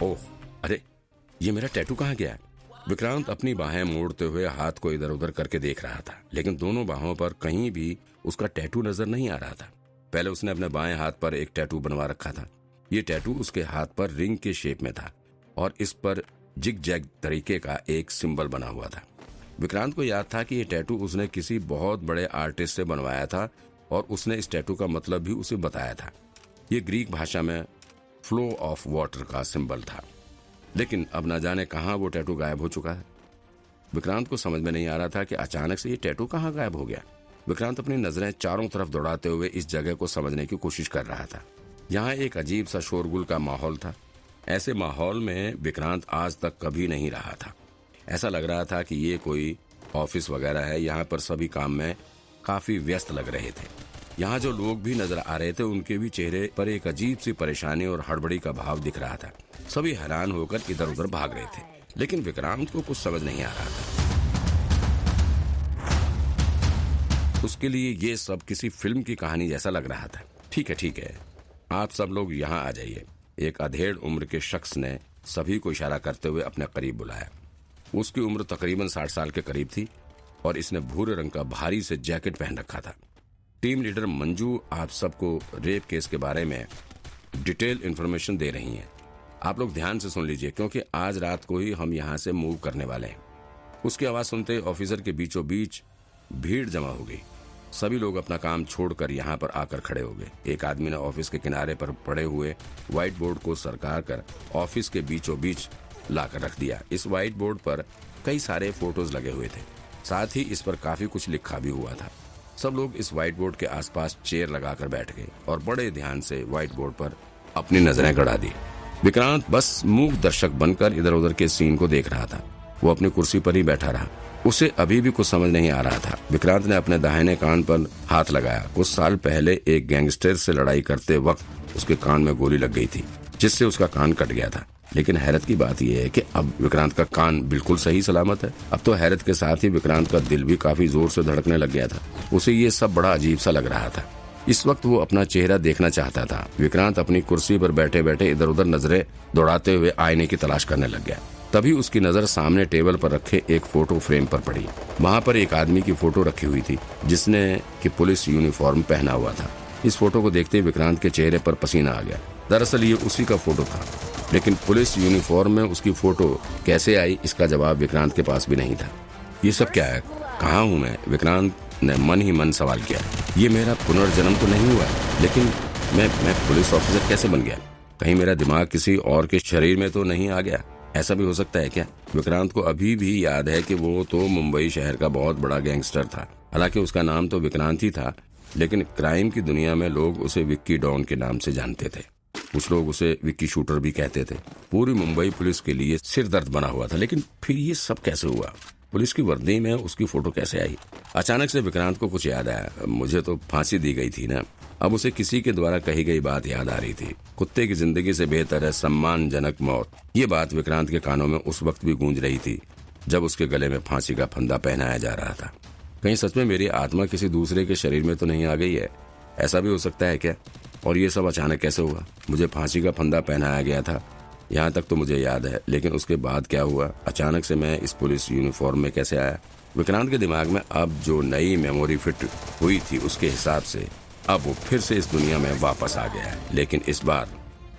ओह, अरे ये मेरा टैटू कहाँ गया? विक्रांत अपनी बाहें मोड़ते हुए हाथ को इधर उधर करके देख रहा था, लेकिन दोनों बाहों पर कहीं भी उसका टैटू नजर नहीं आ रहा था। पहले उसने अपने बाएं हाथ पर एक टैटू बनवा रखा था। ये टैटू उसके हाथ पर रिंग के शेप में था और इस पर जिग जैग तरीके का एक सिंबल बना हुआ था। विक्रांत को याद था कि ये टैटू उसने किसी बहुत बड़े आर्टिस्ट से बनवाया था और उसने इस टैटू का मतलब भी उसे बताया था। ये ग्रीक भाषा में फ्लो ऑफ वाटर का सिंबल था, लेकिन अब न जाने कहां वो टैटू गायब हो चुका है। विक्रांत को समझ में नहीं आ रहा था कि अचानक से ये टैटू कहां गायब हो गया। विक्रांत अपनी नजरें चारों तरफ दौड़ाते हुए इस जगह को समझने की कोशिश कर रहा था। यहाँ एक अजीब सा शोरगुल का माहौल था। ऐसे माहौल में विक्रांत आज तक कभी नहीं रहा था। ऐसा लग रहा था कि ये कोई ऑफिस वगैरह है। यहाँ पर सभी काम में काफी व्यस्त लग रहे थे। यहाँ जो लोग भी नजर आ रहे थे उनके भी चेहरे पर एक अजीब सी परेशानी और हड़बड़ी का भाव दिख रहा था। सभी हैरान होकर इधर उधर भाग रहे थे, लेकिन विक्रांत को कुछ समझ नहीं आ रहा था। उसके लिए ये सब किसी फिल्म की कहानी जैसा लग रहा था। ठीक है, आप सब लोग यहाँ आ जाइए। एक अधेड़ उम्र के शख्स ने सभी को इशारा करते हुए अपने करीब बुलाया। उसकी उम्र तकरीबन 60 साल के करीब थी और इसने भूरे रंग का भारी से जैकेट पहन रखा था। टीम लीडर मंजू आप सबको रेप केस के बारे में डिटेल इन्फॉर्मेशन दे रही हैं। आप लोग ध्यान से सुन लीजिए, क्योंकि आज रात को ही हम यहाँ से मूव करने वाले हैं। उसकी आवाज सुनते ऑफिसर के बीचों बीच भीड़ जमा हो गई। सभी लोग अपना काम छोड़कर यहाँ पर आकर खड़े हो गए। एक आदमी ने ऑफिस के किनारे पर पड़े हुए व्हाइट बोर्ड को सरका कर ऑफिस के बीचों बीच लाकर रख दिया। इस व्हाइट बोर्ड पर कई सारे फोटोज लगे हुए थे, साथ ही इस पर काफी कुछ लिखा भी हुआ था। सब लोग इस व्हाइट बोर्ड के आसपास चेयर लगाकर बैठ गए और बड़े ध्यान से व्हाइट बोर्ड पर अपनी नजरें गड़ा दी। विक्रांत बस मूक दर्शक बनकर इधर उधर के सीन को देख रहा था। वो अपनी कुर्सी पर ही बैठा रहा। उसे अभी भी कुछ समझ नहीं आ रहा था। विक्रांत ने अपने दाहिने कान पर हाथ लगाया। कुछ साल पहले एक गैंगस्टर से लड़ाई करते वक्त उसके कान में गोली लग गई थी, जिससे उसका कान कट गया था। लेकिन हैरत की बात यह है कि अब विक्रांत का कान बिल्कुल सही सलामत है। अब तो हैरत के साथ ही विक्रांत का दिल भी काफी जोर से धड़कने लग गया था। उसे ये सब बड़ा अजीब सा लग रहा था। इस वक्त वो अपना चेहरा देखना चाहता था। विक्रांत अपनी कुर्सी पर बैठे बैठे इधर उधर नजरें दौड़ाते हुए आईने की तलाश करने लग गया। तभी उसकी नजर सामने टेबल पर रखे एक फोटो फ्रेम पर पड़ी। वहाँ पर एक आदमी की फोटो रखी हुई थी, जिसने कि पुलिस यूनिफॉर्म पहना हुआ था। इस फोटो को देखते ही विक्रांत के चेहरे पर पसीना आ गया। दरअसल ये उसी का फोटो था, लेकिन पुलिस यूनिफॉर्म में उसकी फोटो कैसे आई, इसका जवाब विक्रांत के पास भी नहीं था। ये सब क्या है? कहाँ हूँ मैं? विक्रांत ने मन ही मन सवाल किया। ये मेरा पुनर्जन्म तो नहीं हुआ, लेकिन मैं पुलिस ऑफिसर कैसे बन गया? कहीं मेरा दिमाग किसी और के शरीर में तो नहीं आ गया? ऐसा भी हो सकता है क्या? विक्रांत को अभी भी याद है कि वो तो मुंबई शहर का बहुत बड़ा गैंगस्टर था। हालांकि उसका नाम तो विक्रांत ही था, लेकिन क्राइम की दुनिया में लोग उसे विक्की डॉन के नाम से जानते थे। कुछ लोग उसे विक्की शूटर भी कहते थे। पूरी मुंबई पुलिस के लिए सिर दर्द बना हुआ था। लेकिन फिर ये सब कैसे हुआ? पुलिस की वर्दी में उसकी फोटो कैसे आई? अचानक से विक्रांत को कुछ याद आया। मुझे तो फांसी दी गई थी ना। अब उसे किसी के द्वारा कही गई बात याद आ रही थी। कुत्ते की जिंदगी से बेहतर है सम्मानजनक मौत। ये बात विक्रांत के कानों में उस वक्त भी गूंज रही थी जब उसके गले में फांसी का फंदा पहनाया जा रहा था। कहीं सच में मेरी आत्मा किसी दूसरे के शरीर में तो नहीं आ गई है? ऐसा भी हो सकता है क्या? और ये सब अचानक कैसे हुआ? मुझे फांसी का फंदा पहनाया गया था, यहाँ तक तो मुझे याद है, लेकिन उसके बाद क्या हुआ? अचानक से मैं इस पुलिस यूनिफॉर्म में कैसे आया? विक्रांत के दिमाग में अब जो नई मेमोरी फिट हुई थी, उसके हिसाब से अब वो फिर से इस दुनिया में वापस आ गया है, लेकिन इस बार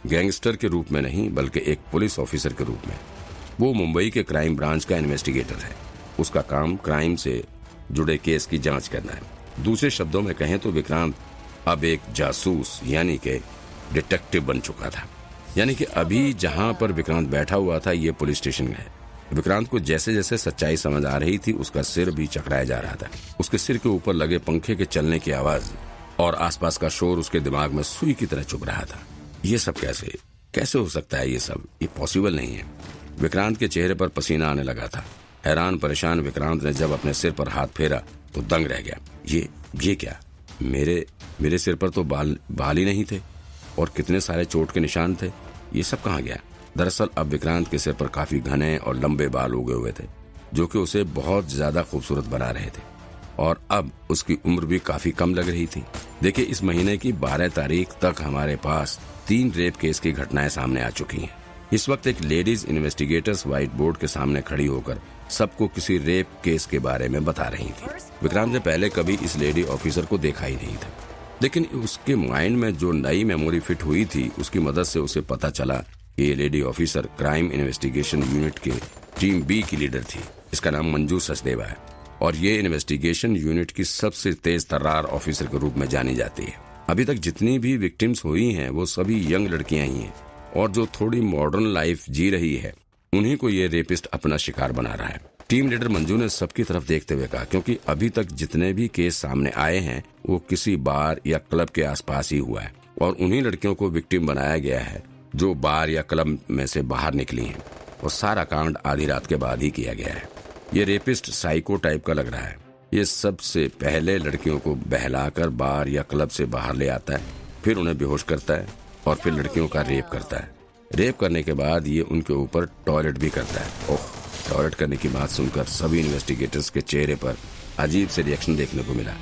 गैंगस्टर के रूप में नहीं, बल्कि एक पुलिस ऑफिसर के रूप में। वो मुंबई के क्राइम ब्रांच का इन्वेस्टिगेटर है। उसका काम क्राइम से जुड़े केस की जांच करना है। दूसरे शब्दों में कहें तो विक्रांत अब एक जासूस यानी कि डिटेक्टिव बन चुका था। यानी कि अभी जहां पर विक्रांत बैठा हुआ था, ये पुलिस स्टेशन है। विक्रांत को जैसे जैसे सच्चाई समझ आ रही थी, उसका सिर भी चकराया जा रहा था। उसके सिर के ऊपर लगे पंखे के चलने की आवाज और आसपास का शोर उसके दिमाग में सुई की तरह चुभ रहा था। ये सब कैसे हो सकता है? ये सब ये पॉसिबल नहीं है। विक्रांत के चेहरे पर पसीना आने लगा था। हैरान परेशान विक्रांत ने जब अपने सिर पर हाथ फेरा तो दंग रह गया। ये क्या? मेरे सिर पर तो बाल ही नहीं थे और कितने सारे चोट के निशान थे। ये सब कहाँ गया? दरअसल अब विक्रांत के सिर पर काफी घने और लंबे बाल उगे हुए थे, जो कि उसे बहुत ज्यादा खूबसूरत बना रहे थे। और अब उसकी उम्र भी काफी कम लग रही थी। देखिए, इस महीने की 12 तारीख तक हमारे पास 3 रेप केस की घटनाएं सामने आ चुकी हैं। इस वक्त एक लेडीज इन्वेस्टिगेटर्स व्हाइट बोर्ड के सामने खड़ी होकर सबको किसी रेप केस के बारे में बता रही थी। विक्रांत ने पहले कभी इस लेडी ऑफिसर को देखा ही नहीं था, लेकिन उसके माइंड में जो नई मेमोरी फिट हुई थी उसकी मदद से उसे पता चला कि ये lady officer crime investigation unit के टीम बी की लीडर थी। इसका नाम मंजू सचदेवा है और ये इन्वेस्टिगेशन यूनिट की सबसे तेज तर्रार ऑफिसर के रूप में जानी जाती है। अभी तक जितनी भी विक्टिम्स हुई हैं वो सभी यंग लड़कियां ही हैं और जो थोड़ी मॉडर्न लाइफ जी रही है उन्हीं को ये रेपिस्ट अपना शिकार बना रहा है। टीम लीडर मंजू ने सबकी तरफ देखते हुए कहा, क्योंकि अभी तक जितने भी केस सामने आए हैं वो किसी बार या क्लब के आसपास ही हुआ है और उन्हीं लड़कियों को विक्टिम बनाया गया है जो बार या क्लब में से बाहर निकली हैं और सारा कांड आधी रात के बाद ही किया गया है। ये रेपिस्ट साइको टाइप का लग रहा है। ये सबसे पहले लड़कियों को बहलाकर बार या क्लब से बाहर ले आता है, फिर उन्हें बेहोश करता है और फिर लड़कियों का रेप करता है। रेप करने के बाद ये उनके ऊपर टॉयलेट भी करता है। ओह, टॉयलेट करने की बात सुनकर सभी इन्वेस्टिगेटर्स के चेहरे पर अजीब से रिएक्शन देखने को मिला।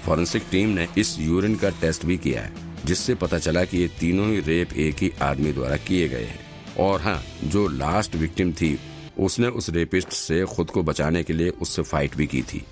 फॉरेंसिक टीम ने इस यूरिन का टेस्ट भी किया है जिससे पता चला कि ये तीनों ही रेप एक ही आदमी द्वारा किए गए हैं। और हाँ, जो लास्ट विक्टिम थी उसने उस रेपिस्ट से खुद को बचाने के लिए उससे फाइट भी की थी।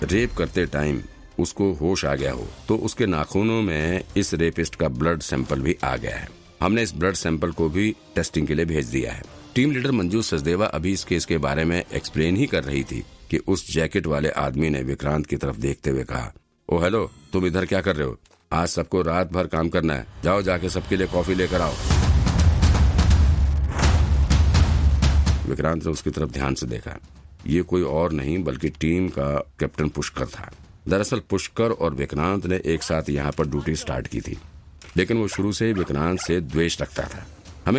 रेप करते टाइम उसको होश आ गया हो तो उसके नाखूनों में इस रेपिस्ट का ब्लड सैंपल भी आ गया है। हमने इस ब्लड सैंपल को भी टेस्टिंग के लिए भेज दिया है। टीम लीडर मंजू सचदेवा अभी इस केस के बारे में एक्सप्लेन ही कर रही थी कि उस जैकेट वाले आदमी ने विक्रांत की तरफ देखते हुए कहा, ओ हेलो, तुम इधर क्या कर रहे हो? आज सबको रात भर काम करना है, जाओ जाके सबके लिए कॉफी लेकर आओ। विक्रांत ने उसकी तरफ ध्यान से देखा। ये कोई और नहीं बल्कि टीम का कैप्टन पुष्कर था। दरअसल पुष्कर और विक्रांत ने एक साथ यहाँ पर ड्यूटी स्टार्ट की थी, लेकिन वो शुरू से ही विक्रांत से द्वेष रखता था।